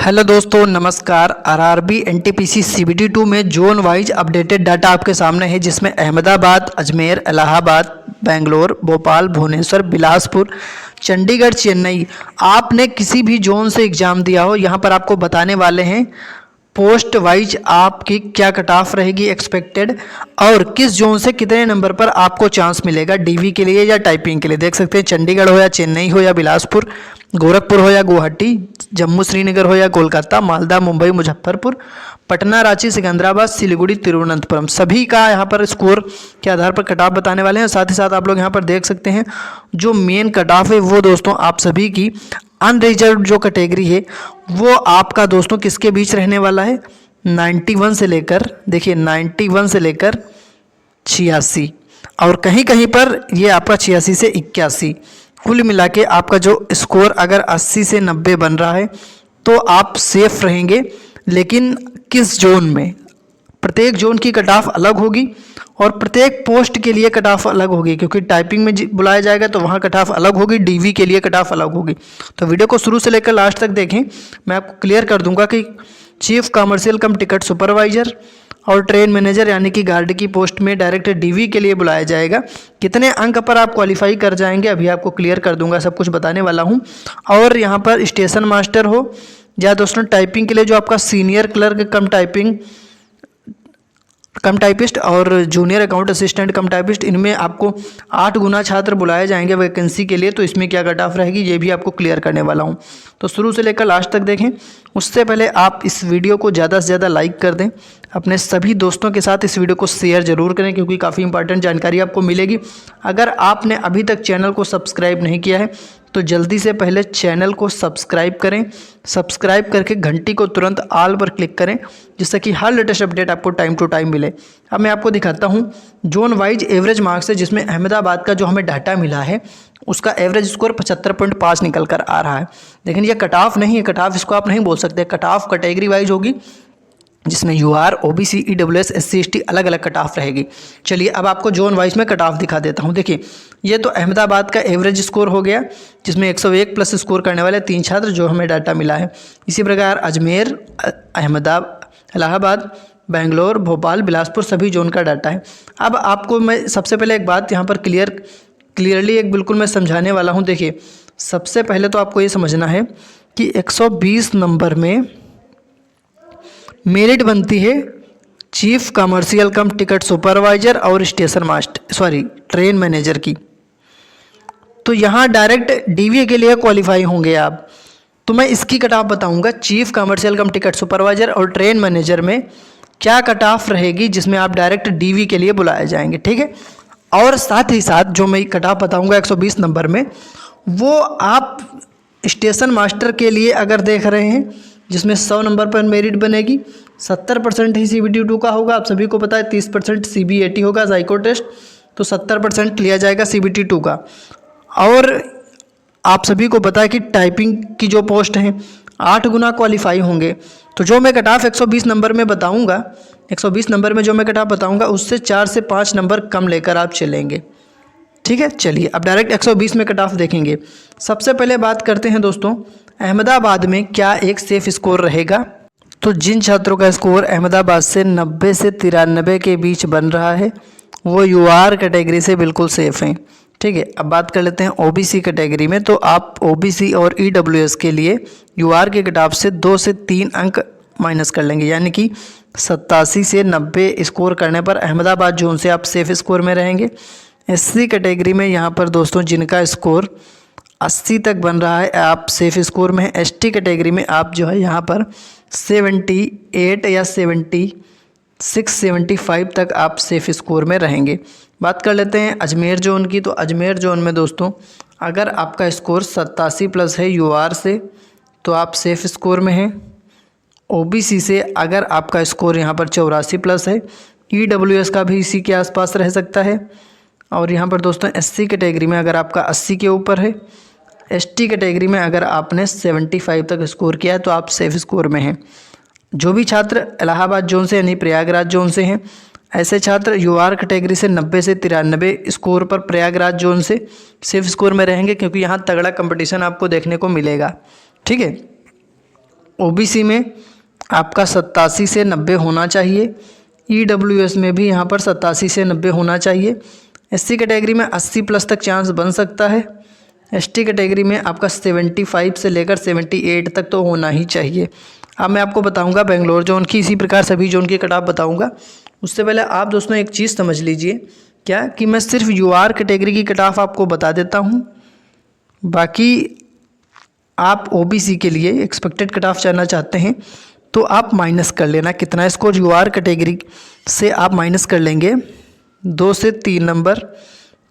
Hello दोस्तों, नमस्कार। RRB NTPC CBT 2 में जोन वाइज अपडेटेड डाटा आपके सामने है, जिसमें अहमदाबाद, अजमेर, इलाहाबाद, बेंगलोर, भोपाल, भुवनेश्वर, बिलासपुर, चंडीगढ़, चेन्नई। आपने किसी भी जोन से एग्ज़ाम दिया हो, यहाँ पर आपको बताने वाले हैं पोस्ट वाइज आपकी क्या कट ऑफ रहेगी एक्सपेक्टेड, और किस जोन से कितने नंबर पर आपको चांस मिलेगा डीवी के लिए या टाइपिंग के लिए। देख सकते हैं, चंडीगढ़ हो या चेन्नई हो या बिलासपुर, गोरखपुर हो या गुवाहाटी, जम्मू श्रीनगर हो या कोलकाता, मालदा, मुंबई, मुजफ्फरपुर, पटना, रांची, सिकंदराबाद, सिलीगुड़ी, तिरुवनंतपुरम, सभी का यहाँ पर स्कोर के आधार पर कट ऑफ बताने वाले हैं। साथ ही साथ आप लोग यहाँ पर देख सकते हैं जो मेन कट ऑफ है वो दोस्तों आप सभी की अनरिजर्व जो कैटेगरी है वो आपका दोस्तों किसके बीच रहने वाला है, 91 से लेकर, देखिए 91 से लेकर 86, और कहीं कहीं पर ये आपका 86 से 81। कुल मिला के आपका जो स्कोर अगर 80 से 90 बन रहा है तो आप सेफ रहेंगे। लेकिन किस जोन में, प्रत्येक जोन की कट ऑफ अलग होगी और प्रत्येक पोस्ट के लिए कट ऑफ अलग होगी, क्योंकि टाइपिंग में बुलाया जाएगा तो वहाँ कट ऑफ अलग होगी, डीवी के लिए कट ऑफ अलग होगी। तो वीडियो को शुरू से लेकर लास्ट तक देखें, मैं आपको क्लियर कर दूंगा कि चीफ कमर्शियल कम टिकट सुपरवाइजर और ट्रेन मैनेजर यानी कि गार्ड की पोस्ट में डायरेक्ट डीवी के लिए बुलाया जाएगा। कितने अंक पर आप क्वालिफाई कर जाएंगे अभी आपको क्लियर कर दूंगा, सब कुछ बताने वाला हूँ। और यहाँ पर स्टेशन मास्टर हो या दोस्तों टाइपिंग के लिए जो आपका सीनियर क्लर्क कम टाइपिस्ट और जूनियर अकाउंट असिस्टेंट कम टाइपिस्ट, इनमें आपको 8 गुना छात्र बुलाए जाएंगे वैकेंसी के लिए। तो इसमें क्या कट ऑफ रहेगी ये भी आपको क्लियर करने वाला हूं, तो शुरू से लेकर लास्ट तक देखें। उससे पहले आप इस वीडियो को ज़्यादा से ज़्यादा लाइक कर दें, अपने सभी दोस्तों के साथ इस वीडियो को शेयर जरूर करें, क्योंकि काफ़ी इंपॉर्टेंट जानकारी आपको मिलेगी। अगर आपने अभी तक चैनल को सब्सक्राइब नहीं किया है तो जल्दी से पहले चैनल को सब्सक्राइब करें, सब्सक्राइब करके घंटी को तुरंत ऑल पर क्लिक करें, जिससे कि हर लेटेस्ट अपडेट आपको टाइम टू टाइम मिले। अब मैं आपको दिखाता हूं जोन वाइज एवरेज मार्क्स है, जिसमें अहमदाबाद का जो हमें डाटा मिला है उसका एवरेज स्कोर 75.5 निकल कर आ रहा है। लेकिन ये कट ऑफ नहीं है, कट ऑफ इसको आप नहीं बोल सकते, कट ऑफ कैटेगरी वाइज होगी, जिसमें UR, OBC, EWS, SC, ST अलग अलग कट ऑफ रहेगी। चलिए अब आपको जोन वाइज में कट ऑफ दिखा देता हूं। देखिए ये तो अहमदाबाद का एवरेज स्कोर हो गया, जिसमें 101 प्लस स्कोर करने वाले 3 छात्र जो हमें डाटा मिला है। इसी प्रकार अजमेर, अहमदाबाद, इलाहाबाद, बेंगलोर, भोपाल, बिलासपुर सभी जोन का डाटा है। अब आपको मैं सबसे पहले एक बात यहाँ पर क्लियरली एक बिल्कुल मैं समझाने वाला हूँ। देखिए सबसे पहले तो आपको ये समझना है कि 120 नंबर में मेरिट बनती है चीफ कमर्शियल कम टिकट सुपरवाइजर और स्टेशन मास्टर ट्रेन मैनेजर की। तो यहाँ डायरेक्ट डीवी के लिए क्वालिफाई होंगे आप। तो मैं इसकी कट ऑफ बताऊंगा, चीफ कमर्शियल कम टिकट सुपरवाइजर और ट्रेन मैनेजर में क्या कट ऑफ रहेगी, जिसमें आप डायरेक्ट डीवी के लिए बुलाए जाएंगे, ठीक है। और साथ ही साथ जो मैं कट ऑफ बताऊंगा 120 नंबर में, वो आप स्टेशन मास्टर के लिए अगर देख रहे हैं, जिसमें 100 नंबर पर मेरिट बनेगी, 70% ही सीबीटी 2 का होगा। आप सभी को पता है 30% सीबीएटी होगा साइको टेस्ट, तो 70% लिया जाएगा सीबीटी 2 का। और आप सभी को पता है कि टाइपिंग की जो पोस्ट हैं 8 गुना क्वालिफाई होंगे। तो जो मैं कट ऑफ 120 नंबर में बताऊंगा, 120 नंबर में जो मैं कट ऑफ बताऊंगा उससे 4 से 5 नंबर कम लेकर आप चलेंगे, ठीक है। चलिए अब डायरेक्ट 120 में कट ऑफ देखेंगे। सबसे पहले बात करते हैं दोस्तों, अहमदाबाद में क्या एक सेफ स्कोर रहेगा। तो जिन छात्रों का स्कोर अहमदाबाद से 90 से 93 के बीच बन रहा है वो यूआर कैटेगरी से बिल्कुल सेफ़ हैं, ठीक है। अब बात कर लेते हैं ओबीसी कैटेगरी में। तो आप ओबीसी और ईडब्ल्यूएस के लिए यूआर के कट ऑफ से 2 से 3 अंक माइनस कर लेंगे, यानी कि 87 से 90 स्कोर करने पर अहमदाबाद जोन से आप सेफ स्कोर में रहेंगे। एससी कैटेगरी में यहाँ पर दोस्तों जिनका स्कोर 80 तक बन रहा है आप सेफ स्कोर में है। एसटी कैटेगरी में आप जो है यहाँ पर 78 या 76, 75 तक आप सेफ स्कोर में रहेंगे। बात कर लेते हैं अजमेर जोन की। तो अजमेर जोन में दोस्तों अगर आपका स्कोर 87 प्लस है यूआर से तो आप सेफ स्कोर में हैं। ओबीसी से अगर आपका स्कोर यहाँ पर 84 प्लस है, ईडब्ल्यूएस का भी इसी के आसपास रह सकता है। और यहाँ पर दोस्तों एससी कैटेगरी में अगर आपका 80 के ऊपर है, एसटी कैटेगरी में अगर आपने 75 तक स्कोर किया है तो आप सेफ स्कोर में हैं। जो भी छात्र इलाहाबाद जोन से यानी प्रयागराज जोन से हैं, ऐसे छात्र यूआर कैटेगरी से 90 से 93 स्कोर पर प्रयागराज जोन से सेफ स्कोर में रहेंगे, क्योंकि यहाँ तगड़ा कंपटीशन आपको देखने को मिलेगा, ठीक है। ओबीसी में आपका 87 से 90 होना चाहिए। ईडब्ल्यूएस में भी यहाँ पर 87 से 90 होना चाहिए। एससी कैटेगरी में 80 प्लस तक चांस बन सकता है। एसटी कैटेगरी में आपका 75 से लेकर 78 तक तो होना ही चाहिए। अब मैं आपको बताऊंगा बेंगलोर जोन की, इसी प्रकार सभी जोन की कट ऑफ बताऊंगा। उससे पहले आप दोस्तों एक चीज़ समझ लीजिए, क्या कि मैं सिर्फ यूआर कैटेगरी की कट ऑफ आपको बता देता हूँ, बाकी आप ओबीसी के लिए एक्सपेक्टेड कट ऑफ जानना चाहते हैं तो आप माइनस कर लेना कितना स्कोर यूआर कैटेगरी से आप माइनस कर लेंगे 2 से 3 नंबर,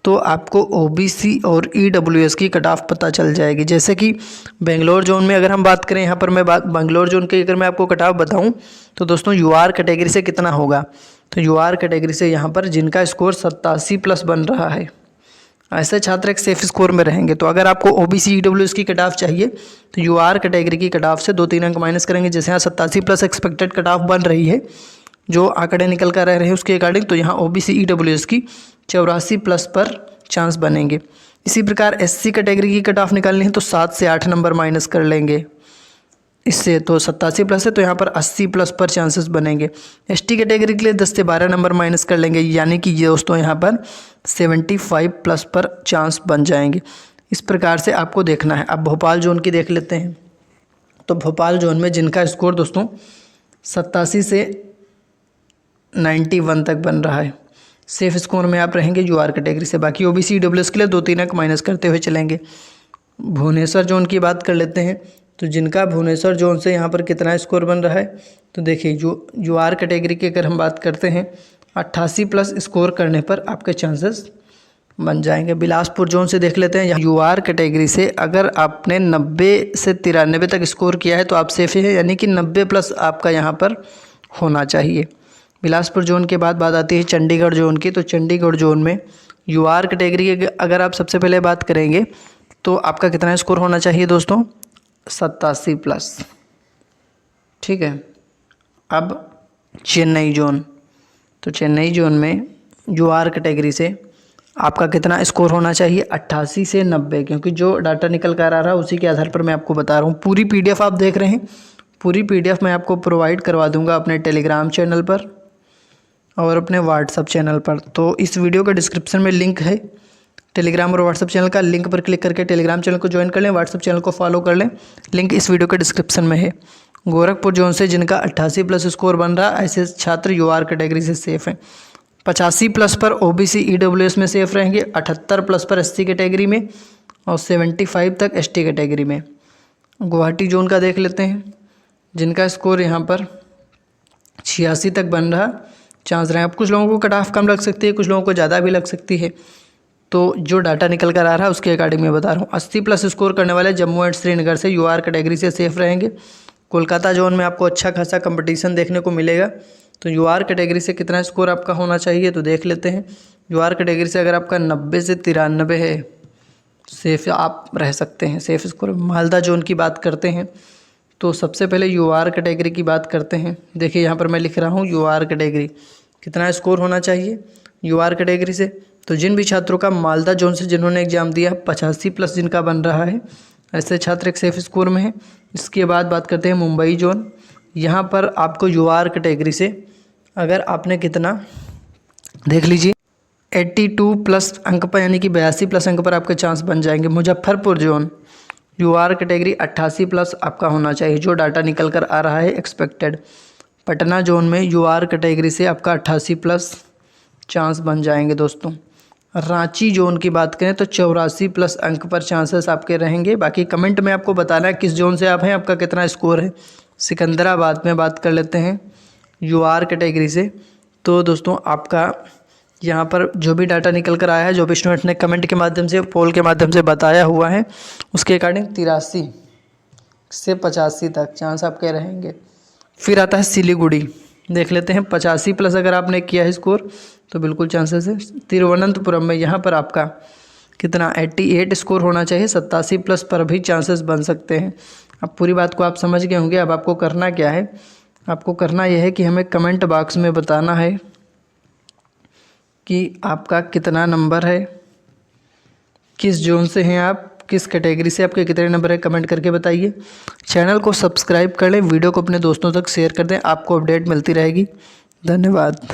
तो आपको ओबीसी और ईडब्ल्यूएस की कट ऑफ पता चल जाएगी। जैसे कि बेंगलोर जोन में अगर हम बात करें, यहाँ पर मैं बेंगलोर जोन की अगर मैं आपको कट ऑफ बताऊँ तो दोस्तों यूआर कैटेगरी से कितना होगा, तो यूआर कैटेगरी से यहाँ पर जिनका स्कोर 87 प्लस बन रहा है, ऐसे छात्र एक सेफ स्कोर में रहेंगे। तो अगर आपको ओबीसी ईडब्ल्यूएस की कट ऑफ चाहिए तो यूआर कैटेगरी की कट ऑफ से 2-3 अंक माइनस करेंगे। जैसे यहाँ 87 प्लस एक्सपेक्टेड कट ऑफ बन रही है, जो आंकड़े निकल कर रह रहे हैं उसके अकॉर्डिंग, तो यहाँ ओबीसी ईडब्ल्यूएस की 84 प्लस पर चांस बनेंगे। इसी प्रकार एससी कैटेगरी की कट ऑफ निकालनी है तो 7 से 8 नंबर माइनस कर लेंगे इससे, तो 87 प्लस है तो यहाँ पर 80 प्लस पर चांसेस बनेंगे। एसटी कैटेगरी के लिए 10 से 12 नंबर माइनस कर लेंगे, यानी कि ये दोस्तों यहाँ पर 75 प्लस पर चांस बन जाएंगे। इस प्रकार से आपको देखना है। अब भोपाल जोन की देख लेते हैं। तो भोपाल जोन में जिनका स्कोर दोस्तों 87 से 91 तक बन रहा है, सेफ स्कोर में आप रहेंगे यूआर कैटेगरी से। बाकी ओबीसी ईडब्ल्यूएस के लिए 2-3 अंक माइनस करते हुए चलेंगे। भुवनेश्वर जोन की बात कर लेते हैं, तो जिनका भुवनेश्वर जोन से यहाँ पर कितना स्कोर बन रहा है, तो देखिए जो यूआर कैटेगरी की अगर हम बात करते हैं 88 प्लस स्कोर करने पर आपके चांसेस बन जाएंगे। बिलासपुर जोन से देख लेते हैं। यूआर कैटेगरी से अगर आपने 90 से 93 तक स्कोर किया है तो आप सेफ है, यानी कि 90 प्लस आपका यहाँ पर होना चाहिए। बिलासपुर जोन के बाद बात आती है चंडीगढ़ जोन की। तो चंडीगढ़ जोन में यूआर कैटेगरी की अगर आप सबसे पहले बात करेंगे तो आपका कितना स्कोर होना चाहिए दोस्तों, 87 प्लस, ठीक है। अब चेन्नई जोन, तो चेन्नई जोन में यूआर कैटेगरी से आपका कितना स्कोर होना चाहिए, 88 से 90, क्योंकि जो डाटा निकल कर आ रहा है उसी के आधार पर मैं आपको बता रहा हूँ। पूरी पीडीएफ आप देख रहे हैं, पूरी पीडीएफ मैं आपको प्रोवाइड करवा दूंगा अपने टेलीग्राम चैनल पर और अपने व्हाट्सअप चैनल पर। तो इस वीडियो का डिस्क्रिप्शन में लिंक है टेलीग्राम और व्हाट्सअप चैनल का, लिंक पर क्लिक करके टेलीग्राम चैनल को ज्वाइन कर लें, व्हाट्सअप चैनल को फॉलो कर लें, लिंक इस वीडियो के डिस्क्रिप्शन में है। गोरखपुर जोन से जिनका 88 प्लस स्कोर बन रहा है, ऐसे छात्र यूआर कैटेगरी से सेफ हैं। 85 प्लस पर ओबीसी ईडब्ल्यूएस में सेफ रहेंगे, 78 प्लस पर एससी कैटेगरी में और 75 तक एसटी कैटेगरी में। गुवाहाटी जोन का देख लेते हैं, जिनका स्कोर यहाँ पर 86 तक बन रहा चांस रहे। अब कुछ लोगों को कट ऑफ कम लग सकती है, कुछ लोगों को ज़्यादा भी लग सकती है, तो जो डाटा निकल कर आ रहा है उसके अकॉर्डिंग मैं बता रहा हूँ। 80 प्लस स्कोर करने वाले जम्मू एंड श्रीनगर से यूआर कैटेगरी से सेफ रहेंगे। कोलकाता जोन में आपको अच्छा खासा कंपटीशन देखने को मिलेगा, तो यूआर कैटेगरी से कितना स्कोर आपका होना चाहिए तो देख लेते हैं। यूआर कैटेगरी से अगर आपका 90 से 93 है, सेफ आप रह सकते हैं, सेफ स्कोर। मालदा जोन की बात करते हैं, तो सबसे पहले यूआर कैटेगरी की बात करते हैं। देखिए यहाँ पर मैं लिख रहा हूँ यूआर कैटेगरी कितना स्कोर होना चाहिए यूआर कैटेगरी से। तो जिन भी छात्रों का मालदा जोन से जिन्होंने एग्जाम दिया 85 प्लस जिनका बन रहा है, ऐसे छात्र एक सेफ स्कोर में है। इसके बाद बात करते हैं मुंबई जोन। यहाँ पर आपको यूआर कैटेगरी से अगर आपने कितना देख लीजिए 82 प्लस अंक पर, यानी कि 82 प्लस अंक पर आपके चांस बन जाएंगे। Muzaffarpur zone UR category 88 plus आपका होना चाहिए, जो डाटा निकल कर आ रहा है एक्सपेक्टेड। पटना जोन में यूआर कैटेगरी से आपका 88 प्लस चांस बन जाएंगे दोस्तों। रांची जोन की बात करें तो 84 प्लस अंक पर चांसेस आपके रहेंगे। बाकी कमेंट में आपको बताना है किस जोन से आप हैं, आपका कितना स्कोर है। सिकंदराबाद में बात कर लेते हैं यूआर कैटेगरी से, तो दोस्तों आपका यहाँ पर जो भी डाटा निकल कर आया है, जो भी स्टूडेंट ने कमेंट के माध्यम से, पोल के माध्यम से बताया हुआ है, उसके अकॉर्डिंग 83 से 85 तक चांस आपके रहेंगे। फिर आता है सिलीगुड़ी, देख लेते हैं 85 प्लस अगर आपने किया है स्कोर तो बिल्कुल चांसेस है। तिरुवनंतपुरम में यहाँ पर आपका कितना 88 स्कोर होना चाहिए, 87 प्लस पर भी चांसेस बन सकते हैं। अब पूरी बात को आप समझ गए होंगे। अब आपको करना क्या है, आपको करना यह है कि हमें कमेंट बॉक्स में बताना है कि आपका कितना नंबर है, किस जोन से हैं आप, किस कैटेगरी से आपके कितने नंबर है कमेंट करके बताइए। चैनल को सब्सक्राइब कर लें, वीडियो को अपने दोस्तों तक शेयर कर दें, आपको अपडेट मिलती रहेगी। धन्यवाद।